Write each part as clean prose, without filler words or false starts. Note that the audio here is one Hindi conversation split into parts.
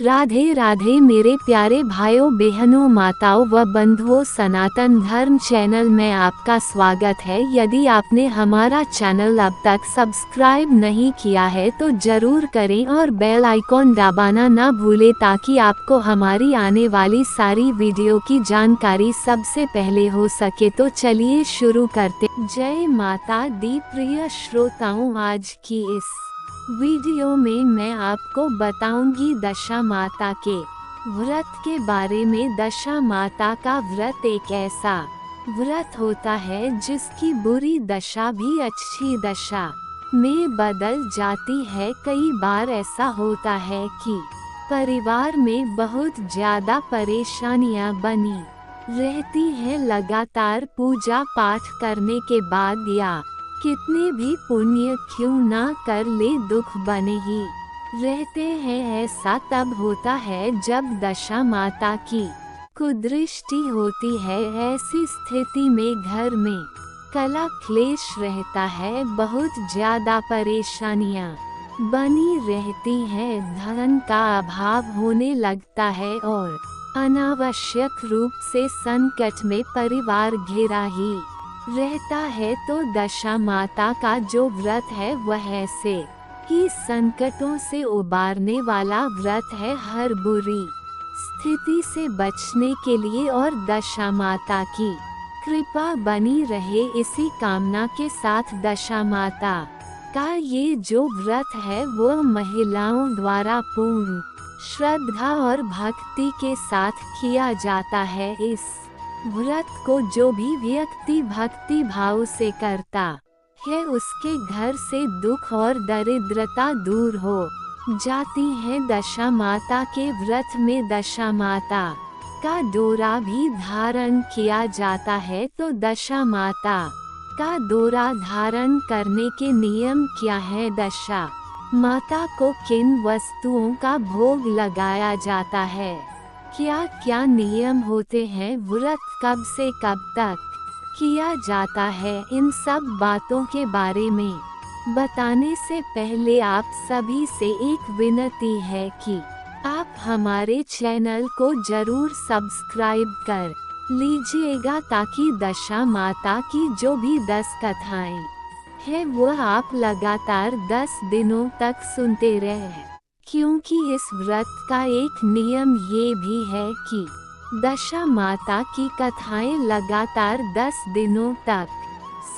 राधे राधे मेरे प्यारे भाइयों बहनों माताओं व बंधुओं, सनातन धर्म चैनल में आपका स्वागत है। यदि आपने हमारा चैनल अब तक सब्सक्राइब नहीं किया है तो जरूर करें और बेल आइकॉन दबाना ना भूलें ताकि आपको हमारी आने वाली सारी वीडियो की जानकारी सबसे पहले हो सके। तो चलिए शुरू करते। जय माता दी प्रिय श्रोताओं, आज की इस वीडियो में मैं आपको बताऊंगी दशा माता के व्रत के बारे में। दशा माता का व्रत एक ऐसा व्रत होता है जिसकी बुरी दशा भी अच्छी दशा में बदल जाती है। कई बार ऐसा होता है कि परिवार में बहुत ज्यादा परेशानियां बनी रहती हैं। लगातार पूजा पाठ करने के बाद या कितने भी पुण्य क्यों ना कर ले, दुख बने ही रहते हैं। ऐसा तब होता है जब दशा माता की कुदृष्टि होती है। ऐसी स्थिति में घर में कलह क्लेश रहता है, बहुत ज्यादा परेशानियां बनी रहती हैं, धन का अभाव होने लगता है और अनावश्यक रूप से संकट में परिवार घिरा ही रहता है। तो दशा माता का जो व्रत है वह ऐसे ही संकटों से उबारने वाला व्रत है, हर बुरी स्थिति से बचने के लिए और दशा माता की कृपा बनी रहे, इसी कामना के साथ दशा माता का ये जो व्रत है वो महिलाओं द्वारा पूर्ण श्रद्धा और भक्ति के साथ किया जाता है। इस व्रत को जो भी व्यक्ति भक्ति भाव से करता है उसके घर से दुख और दरिद्रता दूर हो जाती है। दशा माता के व्रत में दशा माता का डोरा भी धारण किया जाता है। तो दशा माता का डोरा धारण करने के नियम क्या है? दशा माता को किन वस्तुओं का भोग लगाया जाता है? क्या क्या नियम होते हैं? व्रत कब से कब तक किया जाता है? इन सब बातों के बारे में बताने से पहले आप सभी से एक विनती है कि आप हमारे चैनल को जरूर सब्सक्राइब कर लीजिएगा ताकि दशा माता की जो भी 10 कथाएं हैं वो आप लगातार 10 दिनों तक सुनते रहें। क्योंकि इस व्रत का एक नियम ये भी है कि दशा माता की कथाएं लगातार 10 दिनों तक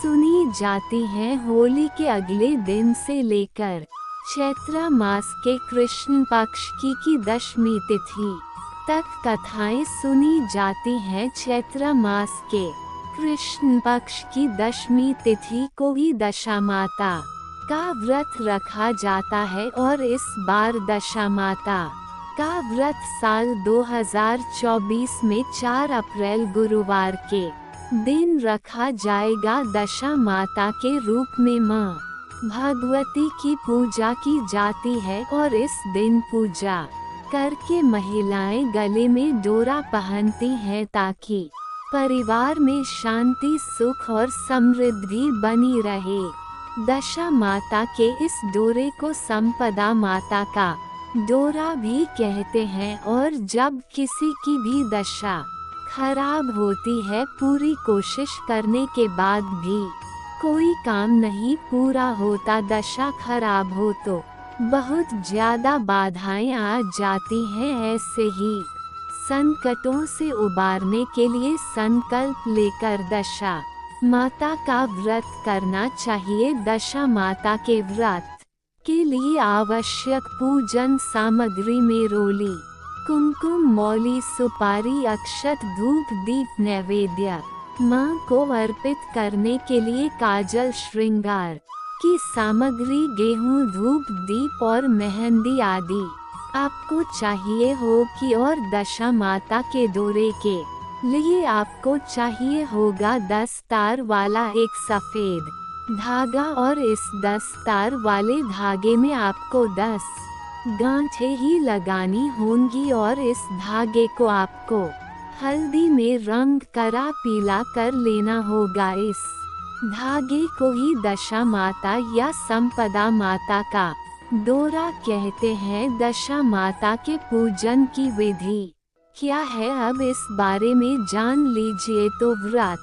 सुनी जाती हैं। होली के अगले दिन से लेकर चैत्र मास के कृष्ण पक्ष की दशमी तिथि तक कथाएं सुनी जाती हैं। चैत्र मास के कृष्ण पक्ष की दशमी तिथि को ही दशा माता का व्रत रखा जाता है और इस बार दशा माता का व्रत साल 2024 में 4 अप्रैल गुरुवार के दिन रखा जाएगा। दशा माता के रूप में मां भगवती की पूजा की जाती है और इस दिन पूजा करके महिलाएं गले में डोरा पहनती हैं ताकि परिवार में शांति सुख और समृद्धि बनी रहे। दशा माता के इस डोरे को संपदा माता का डोरा भी कहते हैं और जब किसी की भी दशा खराब होती है, पूरी कोशिश करने के बाद भी कोई काम नहीं पूरा होता, दशा खराब हो तो बहुत ज्यादा बाधाएं आ जाती हैं। ऐसे ही संकटों से उबारने के लिए संकल्प लेकर दशा माता का व्रत करना चाहिए। दशा माता के व्रत के लिए आवश्यक पूजन सामग्री में रोली, कुमकुम, मौली, सुपारी, अक्षत, धूप, दीप, नैवेद्य मां को अर्पित करने के लिए काजल, श्रृंगार की सामग्री, गेहूं, धूप, दीप और मेहंदी आदि आपको चाहिए होगी। और दशा माता के डोरे के लिए आपको चाहिए होगा 10 तार वाला एक सफेद धागा और इस 10 तार वाले धागे में आपको 10 गांठें ही लगानी होंगी और इस धागे को आपको हल्दी में रंग करा पीला कर लेना होगा। इस धागे को ही दशा माता या संपदा माता का डोरा कहते हैं दशा माता के पूजन की विधि क्या है, अब इस बारे में जान लीजिए। तो व्रत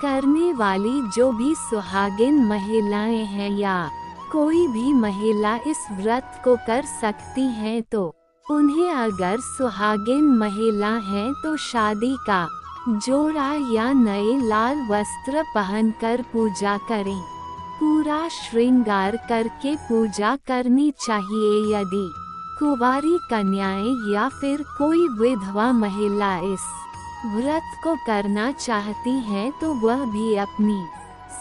करने वाली जो भी सुहागिन महिलाएं हैं या कोई भी महिला इस व्रत को कर सकती हैं, तो उन्हें अगर सुहागिन महिला हैं तो शादी का जोड़ा या नए लाल वस्त्र पहनकर पूजा करें। पूरा श्रृंगार करके पूजा करनी चाहिए। यदि कुंवारी कन्याएं या फिर कोई विधवा महिला इस व्रत को करना चाहती हैं तो वह भी अपनी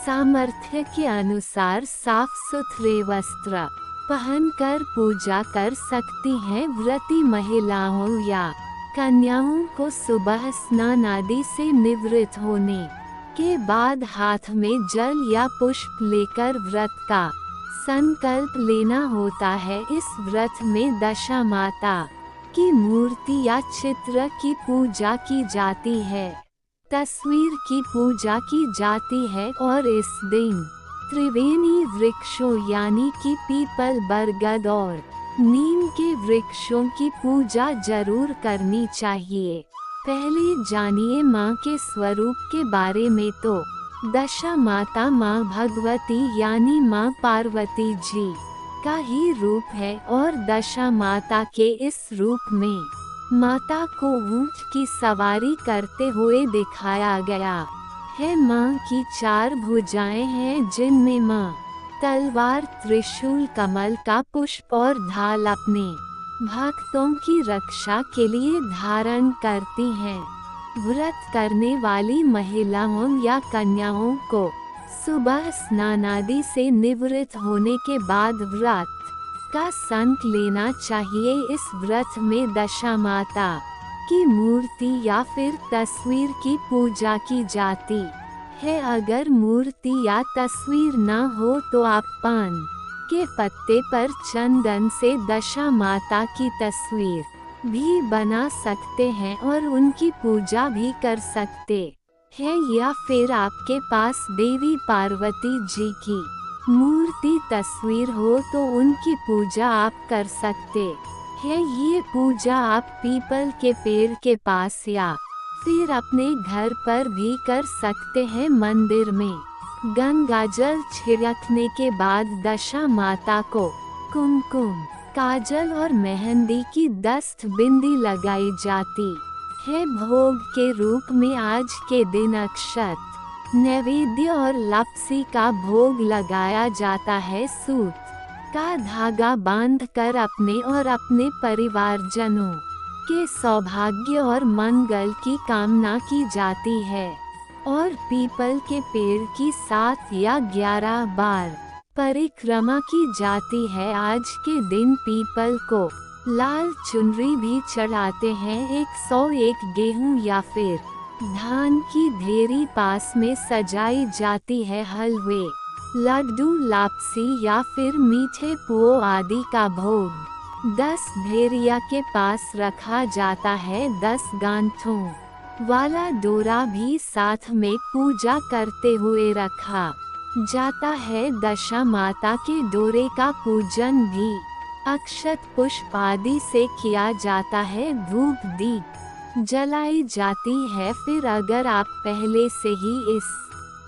सामर्थ्य के अनुसार साफ सुथरे वस्त्र पहनकर पूजा कर सकती हैं। व्रती महिलाओं या कन्याओं को सुबह स्नान आदि से निवृत्त होने के बाद हाथ में जल या पुष्प लेकर व्रत का संकल्प लेना होता है। इस व्रत में दशा माता की मूर्ति या चित्र की पूजा की जाती है, तस्वीर की पूजा की जाती है और इस दिन त्रिवेणी वृक्षों यानी कि पीपल, बरगद और नीम के वृक्षों की पूजा जरूर करनी चाहिए। पहले जानिए माँ के स्वरूप के बारे में। तो दशा माता माँ भगवती यानी माँ पार्वती जी का ही रूप है और दशा माता के इस रूप में माता को ऊंट की सवारी करते हुए दिखाया गया है। माँ की 4 भुजाएं हैं जिनमें माँ तलवार, त्रिशूल, कमल का पुष्प और ढाल अपने भक्तों की रक्षा के लिए धारण करती हैं। व्रत करने वाली महिलाओं या कन्याओं को सुबह स्नान आदि से निवृत्त होने के बाद व्रत का संक लेना चाहिए। इस व्रत में दशा माता की मूर्ति या फिर तस्वीर की पूजा की जाती है। अगर मूर्ति या तस्वीर ना हो तो आप पान के पत्ते पर चंदन से दशा माता की तस्वीर भी बना सकते हैं और उनकी पूजा भी कर सकते हैं। या फिर आपके पास देवी पार्वती जी की मूर्ति तस्वीर हो तो उनकी पूजा आप कर सकते हैं। ये पूजा आप पीपल के पेड़ के पास या फिर अपने घर पर भी कर सकते हैं। मंदिर में गंगाजल छिड़कने के बाद दशा माता को कुमकुम, काजल और मेहंदी की दस्त बिंदी लगाई जाती है। भोग के रूप में आज के दिन अक्षत, नैवेद्य और लपसी का भोग लगाया जाता है। सूत का धागा बांधकर अपने और अपने परिवारजनों के सौभाग्य और मंगल की कामना की जाती है और पीपल के पेड़ की 7 या 11 बार परिक्रमा की जाती है। आज के दिन पीपल को लाल चुनरी भी चढ़ाते हैं। 101 गेहूं या फिर धान की ढेरी पास में सजाई जाती है। हलवे, लड्डू, लापसी या फिर मीठे पुओ आदि का भोग 10 ढेरिया के पास रखा जाता है। 10 गांठों वाला डोरा भी साथ में पूजा करते हुए रखा जाता है। दशा माता के डोरे का पूजन भी अक्षत, पुष्प आदि से किया जाता है। धूप दीप जलाई जाती है। फिर अगर आप पहले से ही इस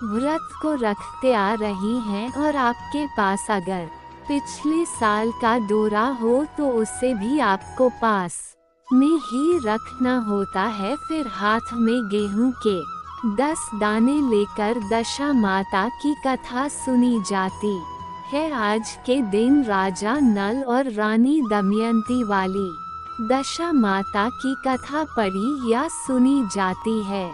व्रत को रखते आ रही हैं और आपके पास अगर पिछले साल का डोरा हो तो उसे भी आपको पास में ही रखना होता है। फिर हाथ में गेहूं के 10 दाने लेकर दशा माता की कथा सुनी जाती है। आज के दिन राजा नल और रानी दमयंती वाली दशा माता की कथा पढ़ी या सुनी जाती है।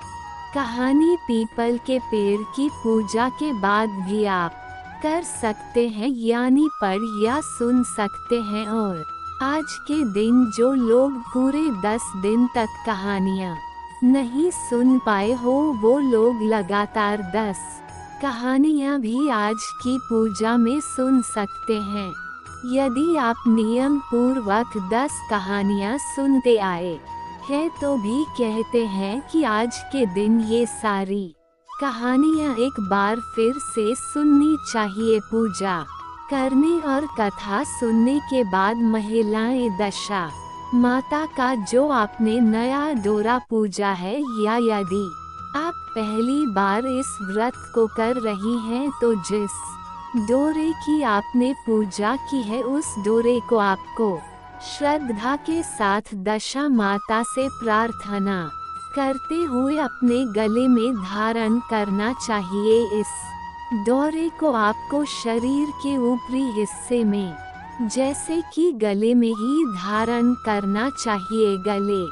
कहानी पीपल के पेड़ की पूजा के बाद भी आप कर सकते हैं, यानी पढ़ या सुन सकते हैं। और आज के दिन जो लोग पूरे 10 दिन तक कहानियाँ नहीं सुन पाए हो वो लोग लगातार 10 कहानियाँ भी आज की पूजा में सुन सकते हैं। यदि आप नियम पूर्वक 10 कहानियाँ सुनते आए हैं तो भी कहते हैं कि आज के दिन ये सारी कहानियाँ एक बार फिर से सुननी चाहिए। पूजा करने और कथा सुनने के बाद महिलाएं दशा माता का जो आपने नया डोरा पूजा है या यदि आप पहली बार इस व्रत को कर रही हैं तो जिस डोरे की आपने पूजा की है उस डोरे को आपको श्रद्धा के साथ दशा माता से प्रार्थना करते हुए अपने गले में धारण करना चाहिए। इस डोरे को आपको शरीर के ऊपरी हिस्से में जैसे कि गले में ही धारण करना चाहिए। गले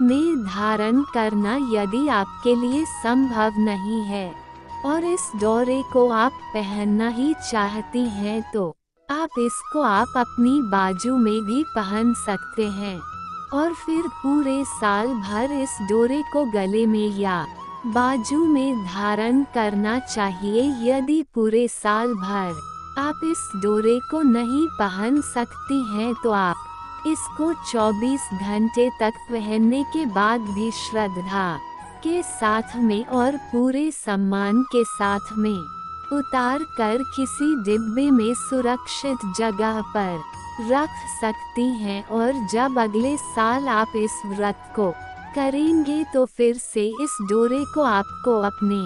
में धारण करना यदि आपके लिए संभव नहीं है और इस डोरे को आप पहनना ही चाहती हैं तो आप इसको अपनी बाजू में भी पहन सकते हैं और फिर पूरे साल भर इस डोरे को गले में या बाजू में धारण करना चाहिए। यदि पूरे साल भर आप इस डोरे को नहीं पहन सकती हैं तो आप इसको 24 घंटे तक पहनने के बाद भी श्रद्धा के साथ में और पूरे सम्मान के साथ में उतार कर किसी डिब्बे में सुरक्षित जगह पर रख सकती हैं और जब अगले साल आप इस व्रत को करेंगे तो फिर से इस डोरे को आपको अपने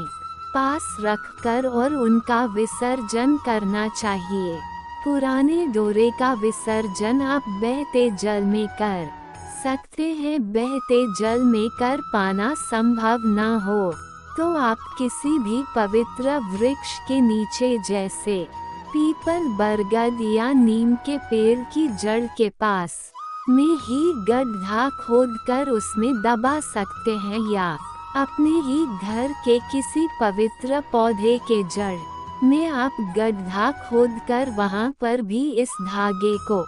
पास रखकर और उनका विसर्जन करना चाहिए। पुराने डोरे का विसर्जन आप बहते जल में कर सकते हैं। बहते जल में कर पाना संभव न हो तो आप किसी भी पवित्र वृक्ष के नीचे जैसे पीपल, बरगद या नीम के पेड़ की जड़ के पास में ही गड्ढा खोदकर उसमें दबा सकते हैं या अपने ही घर के किसी पवित्र पौधे के जड़ में आप गड्ढा खोदकर वहां पर भी इस धागे को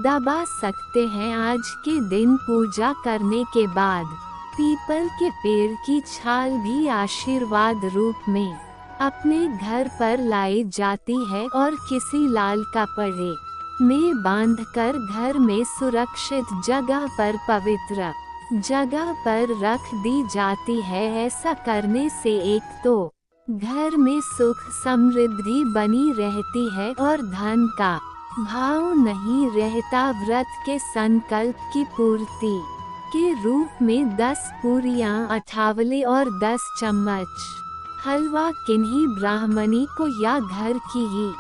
दबा सकते हैं। आज के दिन पूजा करने के बाद पीपल के पेड़ की छाल भी आशीर्वाद रूप में अपने घर पर लाई जाती है और किसी लाल कपड़े में बांधकर घर में सुरक्षित जगह पर पवित्र जगह पर रख दी जाती है। ऐसा करने से एक तो घर में सुख समृद्धि बनी रहती है और धन का भाव नहीं रहता। व्रत के संकल्प की पूर्ति के रूप में 10 पूरियां, अठावले और 10 चम्मच हलवा किन्हीं ब्राह्मणी को या घर की ही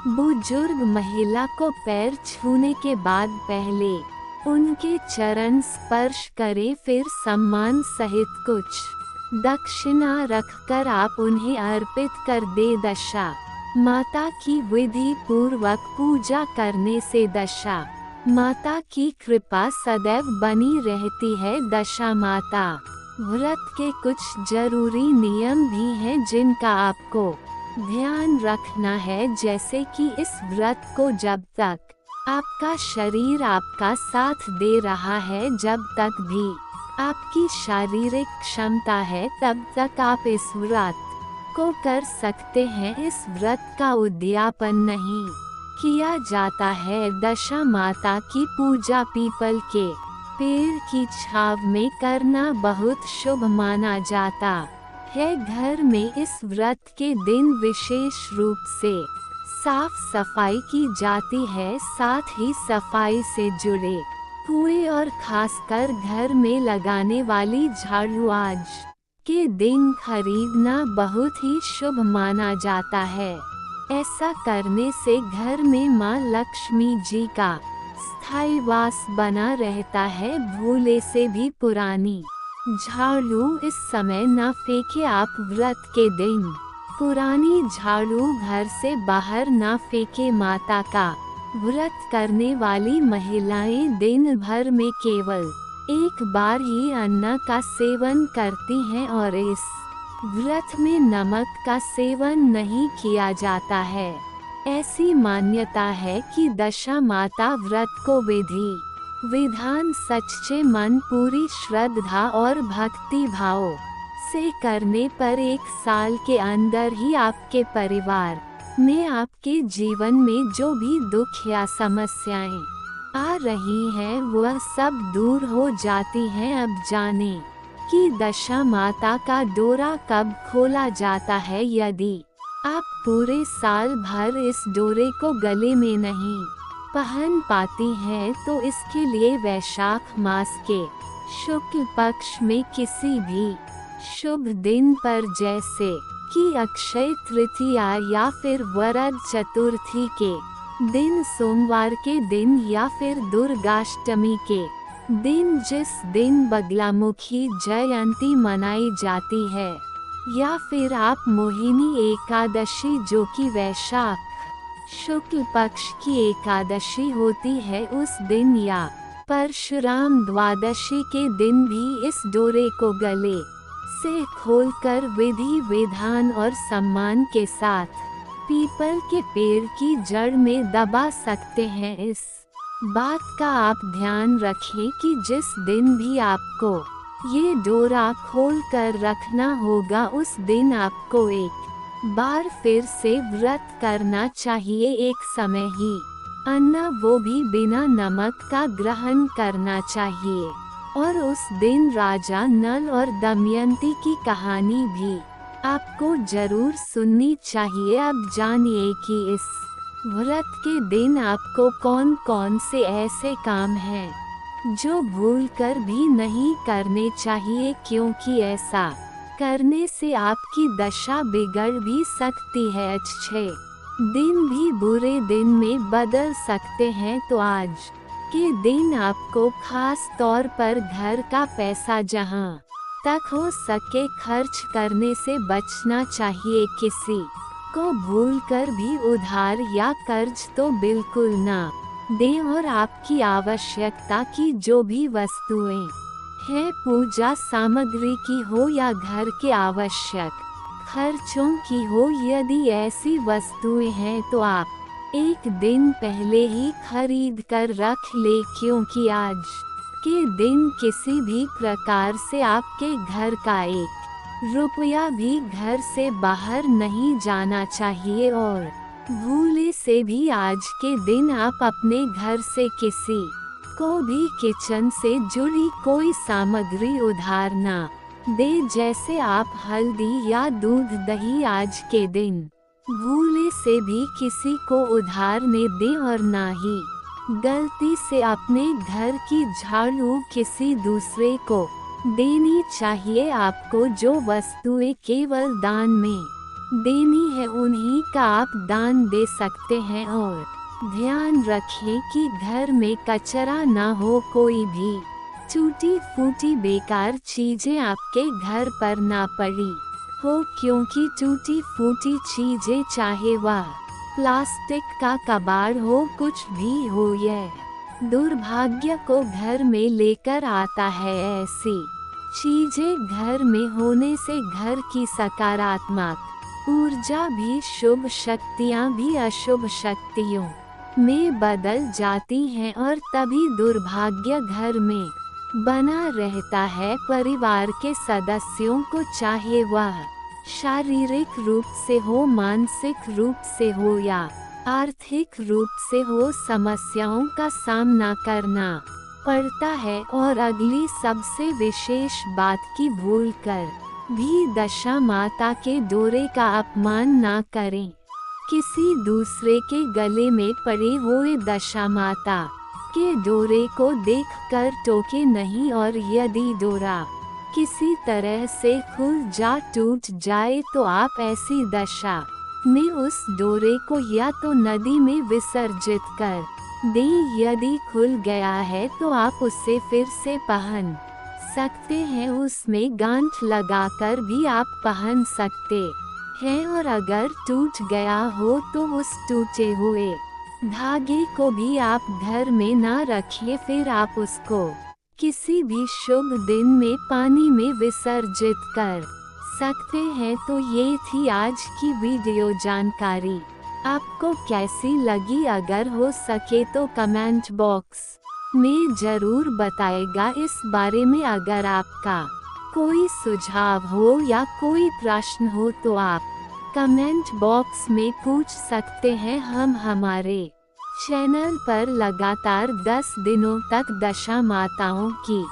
बुजुर्ग महिला को पैर छूने के बाद पहले उनके चरण स्पर्श करें, फिर सम्मान सहित कुछ दक्षिणा रखकर आप उन्हें अर्पित कर दे। दशा माता की विधि पूर्वक पूजा करने से दशा माता की कृपा सदैव बनी रहती है। दशा माता व्रत के कुछ जरूरी नियम भी हैं जिनका आपको ध्यान रखना है, जैसे कि इस व्रत को जब तक आपका शरीर आपका साथ दे रहा है, जब तक भी आपकी शारीरिक क्षमता है, तब तक आप इस व्रत को कर सकते हैं। इस व्रत का उद्यापन नहीं किया जाता है। दशा माता की पूजा पीपल के पेड़ की छाव में करना बहुत शुभ माना जाता है। घर में इस व्रत के दिन विशेष रूप से साफ सफाई की जाती है, साथ ही सफाई से जुड़े हुए और खासकर घर में लगाने वाली झाड़ू आज के दिन खरीदना बहुत ही शुभ माना जाता है। ऐसा करने से घर में मां लक्ष्मी जी का स्थायी वास बना रहता है। भूले से भी पुरानी झाड़ू इस समय न फेंके आप। व्रत के दिन पुरानी झाड़ू घर से बाहर न फेंके। माता का व्रत करने वाली महिलाएं दिन भर में केवल एक बार ही अन्न का सेवन करती हैं और इस व्रत में नमक का सेवन नहीं किया जाता है। ऐसी मान्यता है कि दशा माता व्रत को विधि विधान सच्चे मन, पूरी श्रद्धा और भक्ति भाव से करने पर एक साल के अंदर ही आपके परिवार में, आपके जीवन में जो भी दुख या समस्याएं आ रही हैं वह सब दूर हो जाती हैं। अब जाने कि दशा माता का डोरा कब खोला जाता है। यदि आप पूरे साल भर इस डोरे को गले में नहीं पहन पाती हैं तो इसके लिए वैशाख मास के शुक्ल पक्ष में किसी भी शुभ दिन पर जैसे कि अक्षय तृतीया या फिर वरद चतुर्थी के दिन, सोमवार के दिन या फिर दुर्गाष्टमी के दिन, जिस दिन बगलामुखी जयंती मनाई जाती है, या फिर आप मोहिनी एकादशी जो कि वैशाख शुक्ल पक्ष की एकादशी होती है उस दिन, या परशुराम द्वादशी के दिन भी इस डोरे को गले से खोलकर विधि विधान और सम्मान के साथ पीपल के पेड़ की जड़ में दबा सकते हैं। इस बात का आप ध्यान रखें कि जिस दिन भी आपको ये डोरा खोल कर रखना होगा उस दिन आपको एक बार फिर से व्रत करना चाहिए, एक समय ही अन्न वो भी बिना नमक का ग्रहण करना चाहिए। और उस दिन राजा नल और दमयंती की कहानी भी आपको जरूर सुननी चाहिए। अब जानिए कि इस व्रत के दिन आपको कौन कौन से ऐसे काम हैं जो भूलकर भी नहीं करने चाहिए, क्योंकि ऐसा करने से आपकी दशा बिगड़ भी सकती है, अच्छे दिन भी बुरे दिन में बदल सकते हैं। तो आज के दिन आपको खास तौर पर घर का पैसा जहां तक हो सके खर्च करने से बचना चाहिए। किसी को भूलकर भी उधार या कर्ज तो बिल्कुल ना दें, और आपकी आवश्यकता की जो भी वस्तुएं हैं, पूजा सामग्री की हो या घर के आवश्यक खर्चों की हो, यदि ऐसी वस्तुएं हैं तो आप एक दिन पहले ही खरीद कर रख ले, क्योंकि आज के दिन किसी भी प्रकार से आपके घर का एक रुपया भी घर से बाहर नहीं जाना चाहिए। और भूले से भी आज के दिन आप अपने घर से किसी को भी किचन से जुड़ी कोई सामग्री उधार ना दे, जैसे आप हल्दी या दूध दही आज के दिन भूले से भी किसी को उधार ने दे, और ना ही गलती से अपने घर की झाड़ू किसी दूसरे को देनी चाहिए। आपको जो वस्तुएं केवल दान में देनी है उन्हीं का आप दान दे सकते हैं, और ध्यान रखें कि घर में कचरा ना हो, कोई भी टूटी फूटी बेकार चीजें आपके घर पर ना पड़ी हो, क्योंकि टूटी फूटी चीजें चाहे वह प्लास्टिक का कबाड़ हो, कुछ भी हो, यह दुर्भाग्य को घर में लेकर आता है। ऐसी चीजें घर में होने से घर की सकारात्मक ऊर्जा भी, शुभ शक्तियां भी अशुभ शक्तियों में बदल जाती हैं, और तभी दुर्भाग्य घर में बना रहता है। परिवार के सदस्यों को चाहे वह शारीरिक रूप से हो, मानसिक रूप से हो या आर्थिक रूप से हो, समस्याओं का सामना करना पड़ता है। और अगली सबसे विशेष बात की भूल कर भी दशा माता के डोरे का अपमान ना करें। किसी दूसरे के गले में पड़े हुए दशा माता के डोरे को देखकर टोके नहीं, और यदि डोरा किसी तरह से खुल जा टूट जाए तो आप ऐसी दशा में उस डोरे को या तो नदी में विसर्जित कर दें, यदि खुल गया है तो आप उसे फिर से पहन सकते हैं, उसमें गांठ लगाकर भी आप पहन सकते हैं, और अगर टूट गया हो तो उस टूटे हुए धागे को भी आप घर में ना रखिए, फिर आप उसको किसी भी शुभ दिन में पानी में विसर्जित कर सकते हैं। तो ये थी आज की वीडियो जानकारी। आपको कैसी लगी? अगर हो सके तो कमेंट बॉक्स में जरूर बताएगा इस बारे में। अगर आपका कोई सुझाव हो या कोई प्रश्न हो तो आप कमेंट बॉक्स में पूछ सकते हैं। हम हमारे चैनल पर लगातार 10 दिनों तक दशा माताओं की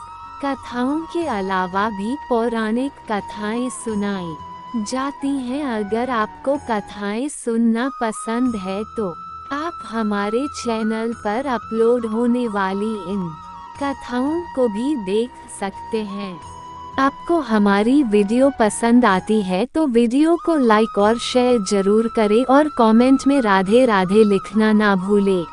कथाओं के अलावा भी पौराणिक कथाएं सुनाई जाती हैं। अगर आपको कथाएं सुनना पसंद है तो आप हमारे चैनल पर अपलोड होने वाली इन कथाओं को भी देख सकते हैं। आपको हमारी वीडियो पसंद आती है तो वीडियो को लाइक और शेयर जरूर करें और कमेंट में राधे राधे लिखना ना भूलें।